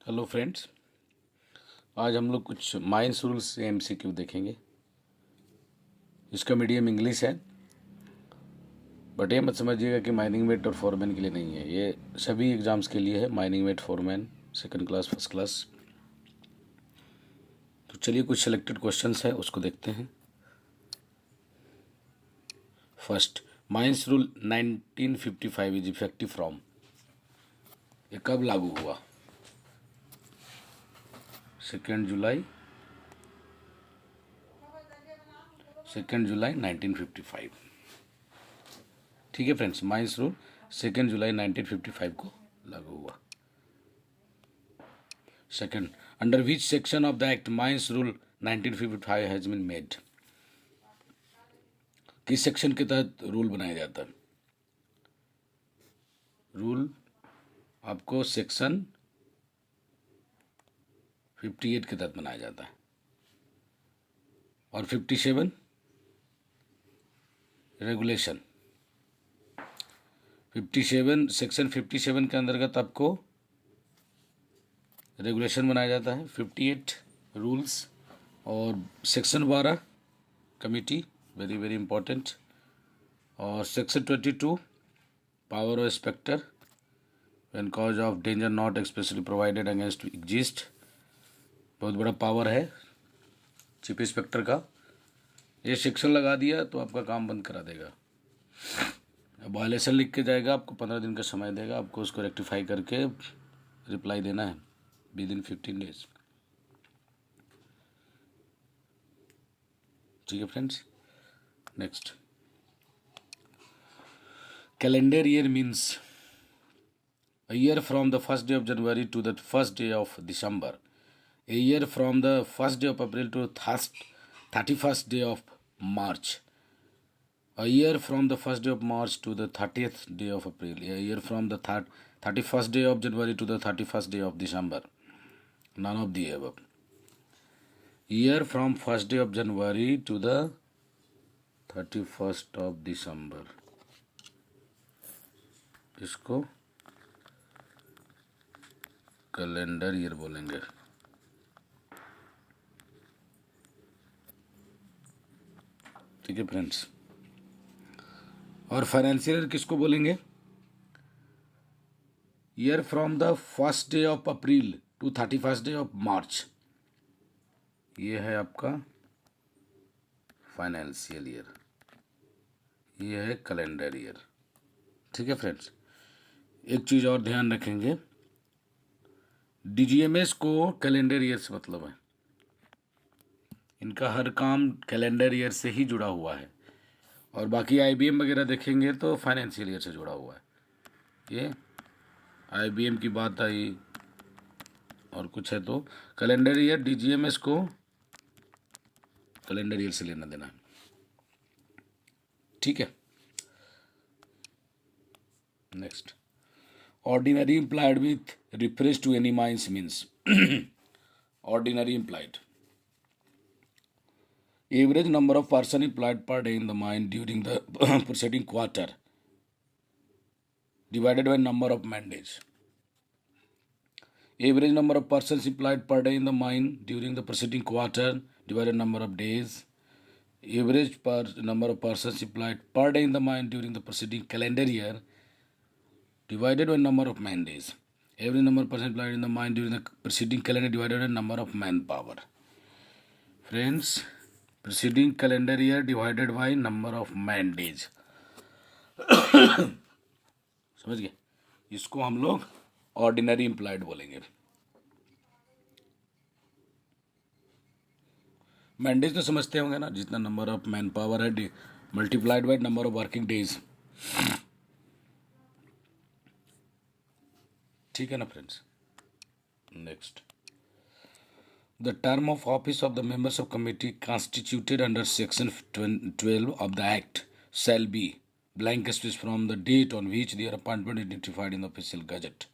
Hello friends, आज हम लोग कुछ माइंस रूल्स से एमसीक्यू देखेंगे। इसका मीडियम इंग्लिश है, बट ये मत समझिएगा कि माइनिंग मेट और फोरमैन के लिए नहीं है। ये सभी एग्ज़ाम्स के लिए है, mining met, foreman, second class, first class. तो चलिए कुछ सिलेक्टेड क्वेश्चंस है, उसको देखते हैं। First, mines rule 1955 is effective from. ये कब लागू हुआ? 2 जुलाई 1955। ठीक है फ्रेंड्स, माइंस रूल 2 जुलाई 1955 को लागू हुआ। Second, under which section of the act mines rule 1955 has been made. किस सेक्शन के तहत रूल बनाया जाता है? रूल आपको सेक्शन 58 के तहत बनाया जाता है। और 57 रेगुलेशन। 57 सेक्शन 57 के अंतर्गत आपको रेगुलेशन बनाया जाता है। 58 रूल्स और section 12 committee, very very important. और section 22 power of inspector when cause of danger not expressly provided against exist. बहुत बड़ा पावर है चीफ इंस्पेक्टर का। ये सेक्शन लगा दिया तो आपका काम बंद करा देगा। वायलेशन लिख के जाएगा, आपको 15 दिन का समय देगा, आपको उसको रेक्टिफाई करके रिप्लाई देना है विद इन 15 डेज। ठीक है friends, next, calendar year means a year from the first day of January to the first day of December, a year from the first day of April to 31st day of March, a year from the first day of March to the 30th day of April, a year from the 31st day of January to the 31st day of December. None of the above. Year from first day of January to the 31st of December, इसको calendar year बोलेंगे। ठीक है friends, और financial year किसको बोलेंगे? Year from the first day of April to 31st day of March, ये है आपका फाइनेंशियल ईयर, ये है कैलेंडर ईयर। ठीक है फ्रेंड्स, एक चीज़ और ध्यान रखेंगे, डीजीएमएस को कैलेंडर ईयर से मतलब है। इनका हर काम कैलेंडर ईयर से ही जुड़ा हुआ है। और बाकी आईबीएम वगैरह देखेंगे तो फाइनेंशियल ईयर से जुड़ा हुआ है। ये आईबीएम की बात आई और कुछ है तो कैलेंडर ईयर, डीजीएमएस को कैलेंडर ईयर से लेना देना है। ठीक है, next, ordinary employed with reference to any mines means. Ordinary employed, average number of person employed per day in the mine during the preceding quarter divided by number of man days. Average number of persons employed per day in the mine during the preceding quarter divided number of days. Average number of persons employed per day in the mine during the preceding calendar year divided by number of man days. Average number of persons employed in the mine during the preceding calendar divided by number of manpower. Friends, preceding calendar year divided by number of man days. समझ गए? इसको हम लोग ordinary employed बोलेंगे। Man days तो समझते होंगे ना, जितना नंबर ऑफ मैन पावर है multiplied by number of working days. ठीक है ना friends, next, the term of office of the members of committee constituted under section 12 of the act shall be blank space from the date on which their appointment is notified in the official gazette.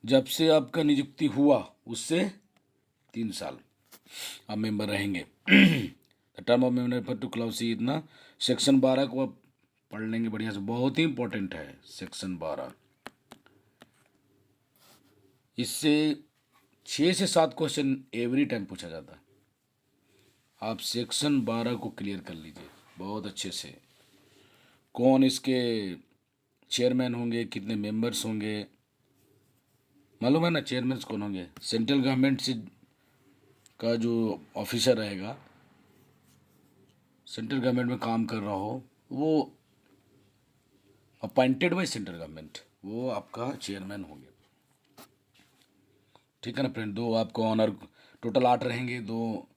जब से आपका नियुक्ति हुआ उससे 3 साल आप member रहेंगे। Term of member two clause C, इतना सेक्शन 12 को आप पढ़ लेंगे बढ़िया से, बहुत ही इंपॉर्टेंट है सेक्शन 12। इससे 6 से 7 क्वेश्चन एवरी टाइम पूछा जाता है। आप सेक्शन 12 को क्लियर कर लीजिए बहुत अच्छे से। कौन इसके चेयरमैन होंगे, कितने मेंबर्स होंगे, मालूम है ना चेयरमैन कौन होंगे? सेंट्रल गवर्नमेंट से का जो ऑफिसर रहेगा, सेंट्रल गवर्नमेंट में काम कर रहा हो, वो अपॉइंटेड बाय सेंट्रल गवर्नमेंट, वो आपका चेयरमैन होंगे। ठीक है ना फ्रेंड? दो आपको ऑनर, टोटल 8 रहेंगे। 2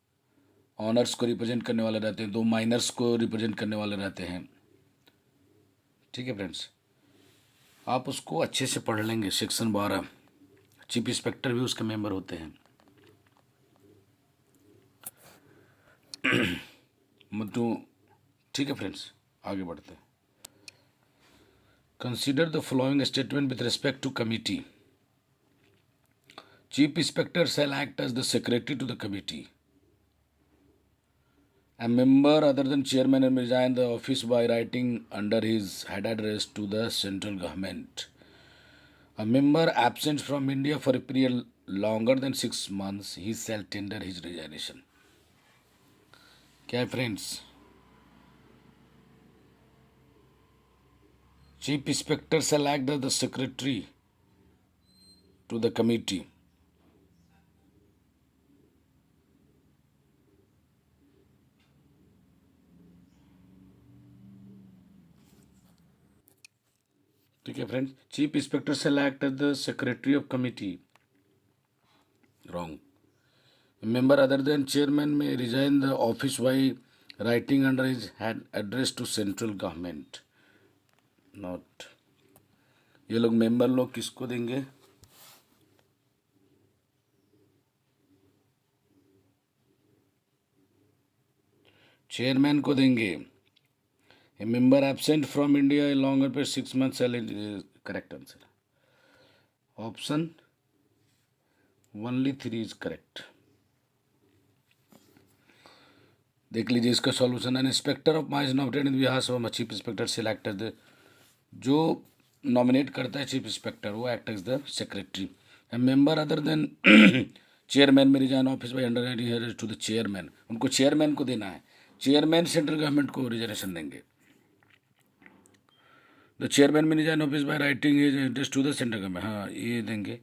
ऑनर्स को रिप्रेजेंट करने वाले रहते हैं, 2 माइनर्स को रिप्रेजेंट करने वाले रहते हैं। ठीक है फ्रेंड्स, आप उसको अच्छे से पढ़ लेंगे। सेक्शन 12, चीफ इंस्पेक्टर भी उसके मेंबर होते हैं। मतलब ठीक है फ्रेंड्स, आगे बढ़ते हैं। Consider the following statement with respect to committee. Chief inspector shall act as the secretary to the committee. A member other than chairman may resign the office by writing under his head address to the central government. A member absent from India for a period longer than 6 months, he shall tender his resignation. क्या है friends? Chief inspector shall act as the secretary to the committee. ठीक है friends, chief inspector shall act as the secretary of committee. Wrong. A member other than chairman may resign the office by writing under his head address to central government. Not. ये लोग member लोग किसको देंगे? Chairman को देंगे। A member absent from India longer पे 6 months correct answer. Option only 3 is correct. देख लीजिए इसका solution. An inspector of mines nominated in Bihar of chief inspector selected, जो नॉमिनेट करता है चीफ इंस्पेक्टर, वो act as the secretary. A member other than chairman may resign office by under to the chairman, उनको chairman को देना है। Chairman central government को reservation देंगे। The chairman may resign office by writing is address to the central government, हाँ ये देंगे।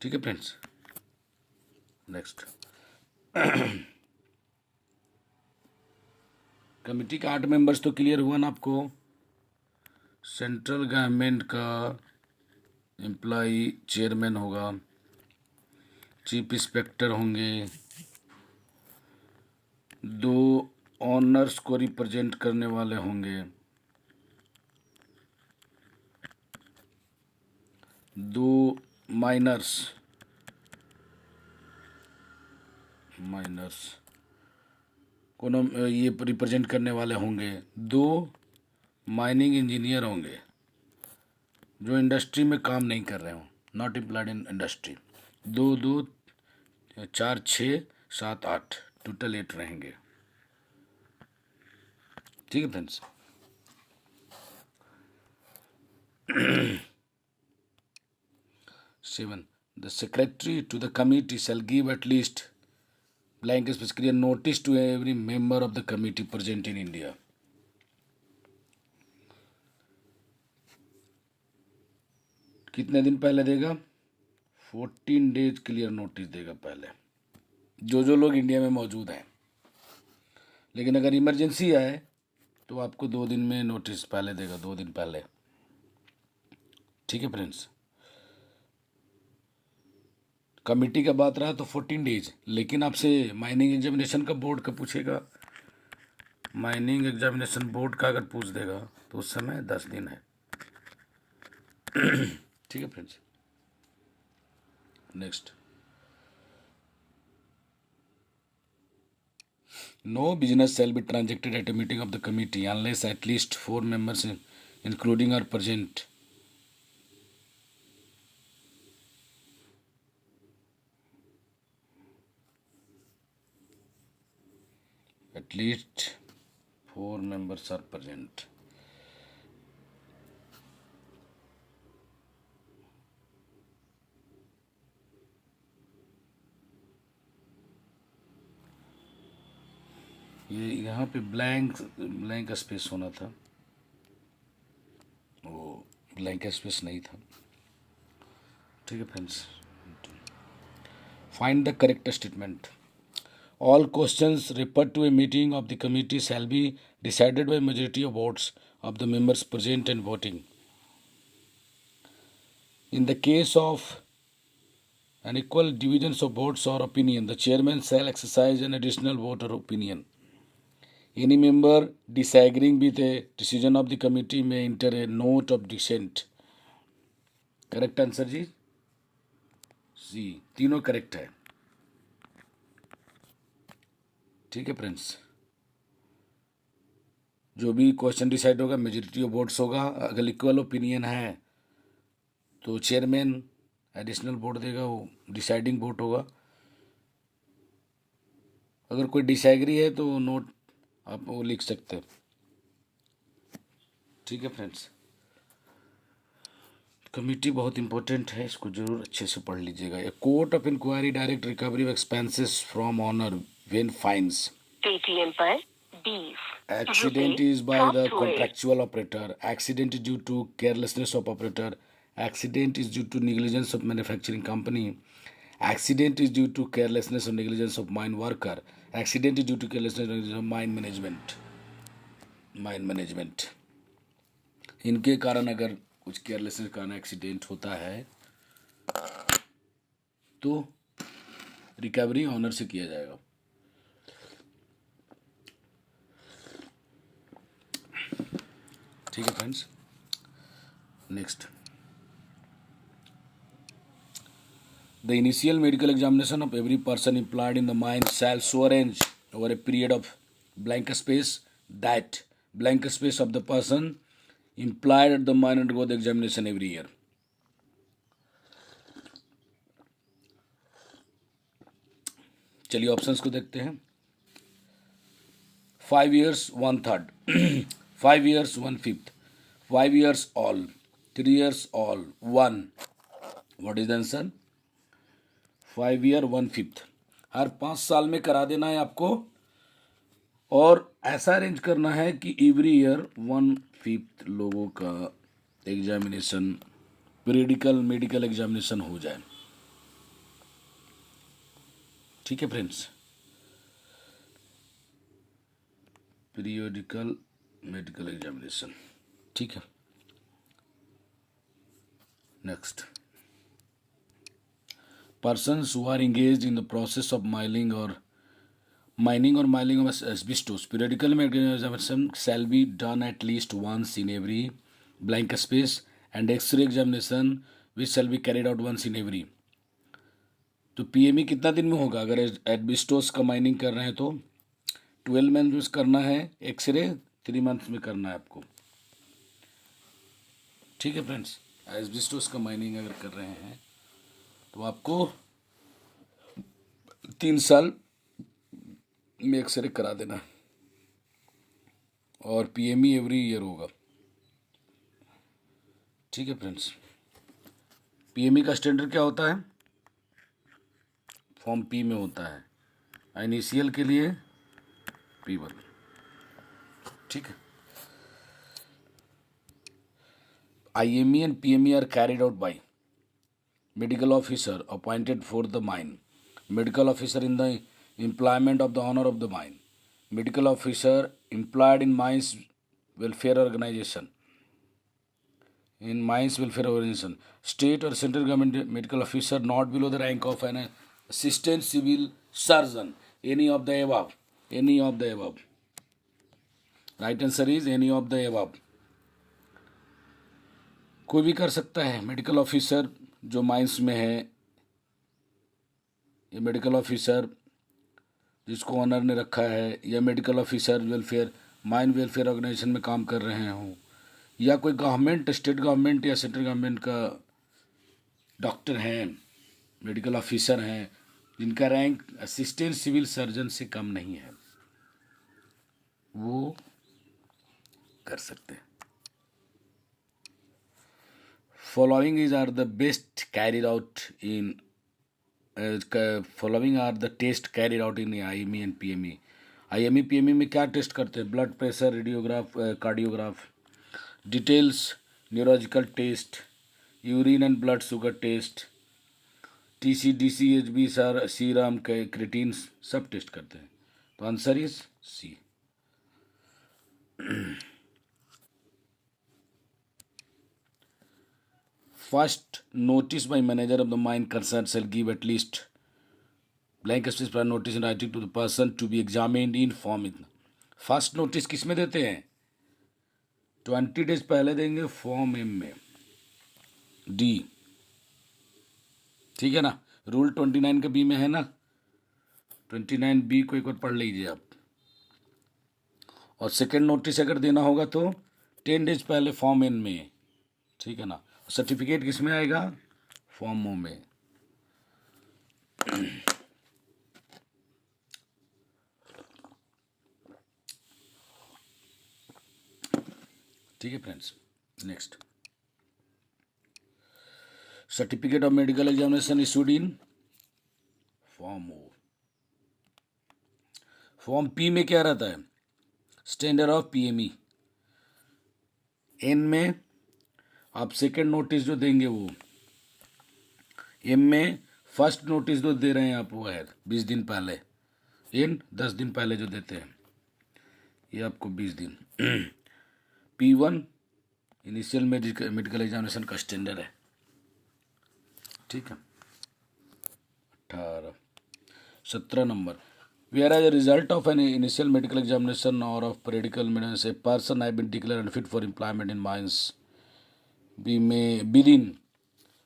ठीक है फ्रेंड्स, नेक्स्ट। कमिटी के 8 मेंबर्स तो क्लियर हुआ ना आपको? सेंट्रल गवर्नमेंट का एम्प्लॉई चेयरमैन होगा, चीफ इंस्पेक्टर होंगे, 2 ऑनर्स को रिप्रेजेंट करने वाले होंगे, 2 माइनर्स को ये रिप्रेजेंट करने वाले होंगे, 2 माइनिंग इंजीनियर होंगे जो इंडस्ट्री में काम नहीं कर रहे हो, not employed in industry. 2 2 4 6 7 8 total 8 रहेंगे। ठीक है friends. Seven, the secretary to the committee shall give at least blank space clear notice to every member of the committee present in India. कितने दिन पहले देगा? 14 days क्लियर नोटिस देगा पहले, जो लोग इंडिया में मौजूद हैं। लेकिन अगर इमरजेंसी आए तो आपको 2 दिन में नोटिस पहले देगा, 2 दिन पहले। ठीक है फ्रेंड्स। कमिटी का बात रहा तो 14 days, लेकिन आपसे माइनिंग एग्जामिनेशन का बोर्ड का पूछेगा, माइनिंग एग्जामिनेशन बोर्ड का अगर पूछ देगा तो उस समय 10 दिन है। ठीक है friends, next. No business shall be transacted at a meeting of the committee unless at least 4 members including are present. At least 4 members are present. ये यहाँ पे ब्लैंक स्पेस होना था, वो ब्लैंक स्पेस नहीं था। ठीक है friends, find the correct statement. All questions referred to a meeting of the committee shall be decided by majority of votes of the members present and voting. In the case of an equal division of votes or opinion, the chairman shall exercise an additional vote or opinion. Any member disagreeing with a decision of the committee may enter a note of dissent. Correct answer जी C, तीनों correct है। ठीक है friends, जो भी question decide होगा majority of votes होगा। अगर इक्वल ओपिनियन है तो चेयरमैन एडिशनल वोट देगा, वो डिसाइडिंग वोट होगा। अगर कोई डिसएग्री है तो नोट आप वो लिख सकते हैं। ठीक है फ्रेंड्स, कमिटी बहुत इंपॉर्टेंट है, इसको जरूर अच्छे से पढ़ लीजिएगा। A court of inquiry direct recovery of expenses from owner when fines Paytm पर 20 accident is by the contractual operator, accident is due to carelessness of operator, accident is due to negligence of manufacturing company, accident is due to carelessness or negligence of mine worker, accident is due to carelessness or negligence of mine management। इनके कारण अगर कुछ carelessness के कारण accident होता है तो recovery honour से किया जाएगा। ठीक है friends, next, the initial medical examination of every person employed in the mine shall so arrange over a period of blank space that blank space of the person employed at the mine undergo the examination every year. चलिए options को देखते हैं। 5 years 1/3, 5 years 1/5, 5 years all, 3 years all, 1। What is the answer? 5 year 1/5। हर 5 साल में करा देना है आपको, और ऐसा अरेंज करना है कि एवरी ईयर 1/5 लोगों का एग्जामिनेशन, पीरियडिकल मेडिकल एग्जामिनेशन हो जाए। ठीक है फ्रेंड्स, पीरियडिकल मेडिकल एग्जामिनेशन। ठीक है, next, persons who are engaged in the process of mining or mining of asbestos, periodical medical examination shall be done at least once in every blank space, and X-ray examination which shall be carried out once in every। तो PME कितना दिन में होगा? अगर asbestos का mining कर रहे हैं तो 12 मंथ्स करना है, एक्सरे 3 मंथ्स में करना है आपको। ठीक है फ्रेंड्स, एस्बेस्टोस का माइनिंग अगर कर रहे हैं तो आपको 3 साल में एक्सरे करा देना, और पीएमई एवरी ईयर होगा। ठीक है फ्रेंड्स, पीएमई का स्टैंडर्ड क्या होता है? फॉर्म पी में होता है, इनिशियल के लिए P1। ठीक है, IME and PME are carried out by medical officer appointed for the mine, medical officer in the employment of the owner of the mine, medical officer employed in mines welfare organization, state or central government medical officer not below the rank of an assistant civil surgeon, any of the above, any of the above। Right answer is any of the above. कोई भी कर सकता है, medical officer जो mines में है, या medical officer जिसको ऑनर ने रखा है, या medical officer welfare mine welfare organisation में काम कर रहे हों, या कोई गवर्नमेंट, स्टेट गवर्नमेंट या सेंट्रल गवर्नमेंट का डॉक्टर हैं, मेडिकल ऑफिसर हैं, जिनका रैंक असिस्टेंट सिविल सर्जन से कम नहीं है, वो कर सकते हैं। Following is are the best carried out in following are the tests carried out in IME and PME IME PME में क्या टेस्ट करते हैं? Blood pressure, radiograph, cardiograph, details, neurological test, urine and blood sugar test, TC DCHB sir, serum, creatine, सब test करते हैं। तो answer is C. First notice by manager of the mine concerned shall give at least blank space prior notice in writing to the person to be examined in form in। First notice किस में देते हैं? 20 days पहले देंगे form M में, D. ठीक है ना, रूल 29 का बी में है ना, 29 बी को एक बार पढ़ लीजिए आप। और सेकेंड नोटिस अगर देना होगा तो 10 डेज पहले फॉर्म एन में। ठीक है ना, सर्टिफिकेट किस में आएगा? फॉर्म ओ में। ठीक है friends, next, certificate of medical examination issued in form O. Form P में क्या रहता है? Standard of PME। एन में आप सेकेंड नोटिस जो देंगे वो, एम में फर्स्ट नोटिस जो दे रहे हैं आप वो है 20 दिन पहले, एन 10 दिन पहले जो देते हैं, ये आपको 20 दिन। P1 इनिशियल मेडिकल एग्जामिनेशन का स्टैंडर्ड है। ठीक है, 17 number, where as a result of an initial medical examination or of periodical maintenance a person have been declared unfit for employment in mines we may within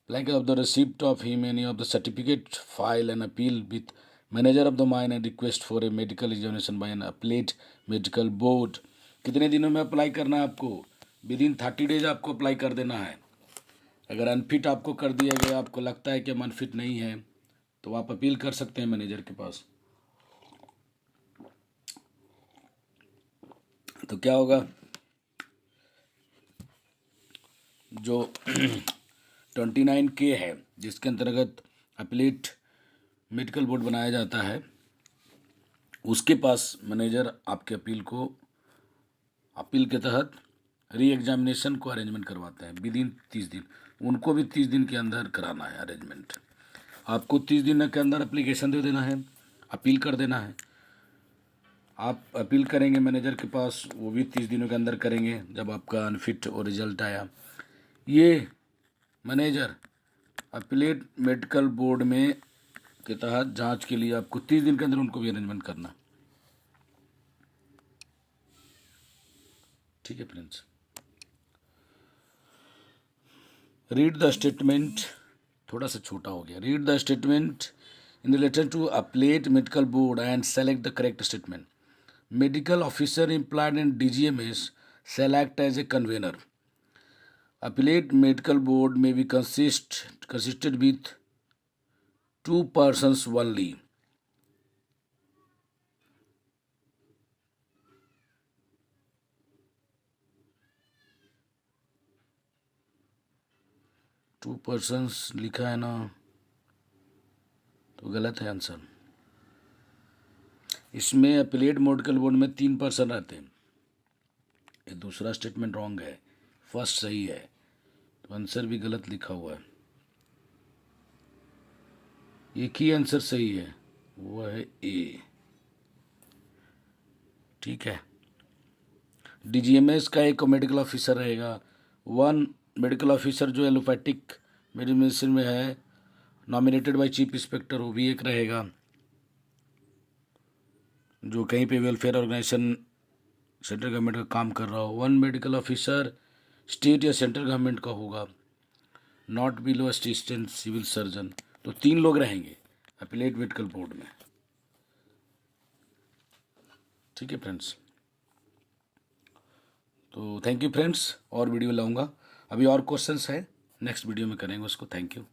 blank of the receipt of him any of the certificate file an appeal with manager of the mine and request for a medical examination by an appellate medical board। कितने दिनों में apply करना है आपको? Within 30 days आपको apply कर देना है। अगर अनफिट आपको कर दिया गया, आपको लगता है कि हम अनफिट नहीं है, तो आप अपील कर सकते हैं मैनेजर के पास। तो क्या होगा, जो 29K है जिसके अंतर्गत अपीलेट मेडिकल बोर्ड बनाया जाता है, उसके पास मैनेजर आपके अपील को, अपील के तहत री एग्जामिनेशन को अरेंजमेंट करवाते हैं विदिन 30 दिन। उनको भी 30 दिन के अंदर कराना है अरेंजमेंट। आपको 30 दिन के अंदर एप्लीकेशन दे देना है, अपील कर देना है। आप अपील करेंगे मैनेजर के पास, वो भी 30 दिनों के अंदर करेंगे। जब आपका अनफिट और रिजल्ट आया, ये मैनेजर अपीलेट मेडिकल बोर्ड में के तहत जांच के लिए आपको 30 दिन के अंदर उनको भी अरेंजमेंट करना। ठीक है फ्रेंड्स, रीड द स्टेटमेंट, थोड़ा सा छोटा हो गया। Read the statement in related to appellate medical board and select the correct statement. Medical officer employed in DGMS shall act as a convener. Appellate medical board may be consisted with 2 persons only. To persons लिखा है ना, तो गलत है answer. इसमें appellate medical board में 3 person रहते हैं। ये दूसरा स्टेटमेंट रॉन्ग है, फर्स्ट सही है, तो आंसर भी गलत लिखा हुआ है। एक ही आंसर सही है, वो है ए। ठीक है, DGMS का एक मेडिकल ऑफिसर रहेगा, 1 मेडिकल ऑफिसर जो एलोपैथिक मेडिसिन में है, नॉमिनेटेड बाय चीफ इंस्पेक्टर, वो भी एक रहेगा। जो कहीं पे वेलफेयर ऑर्गेनाइजेशन सेंट्रल गवर्नमेंट का काम कर रहा हो। 1 मेडिकल ऑफिसर स्टेट या सेंट्रल गवर्नमेंट का होगा, not below assistant civil surgeon. तो 3 लोग रहेंगे अपीलेट मेडिकल बोर्ड में। ठीक है फ्रेंड्स, तो थैंक यू फ्रेंड्स, और वीडियो लाऊंगा। अभी और क्वेश्चंस है, नेक्स्ट वीडियो में करेंगे उसको। Thank you.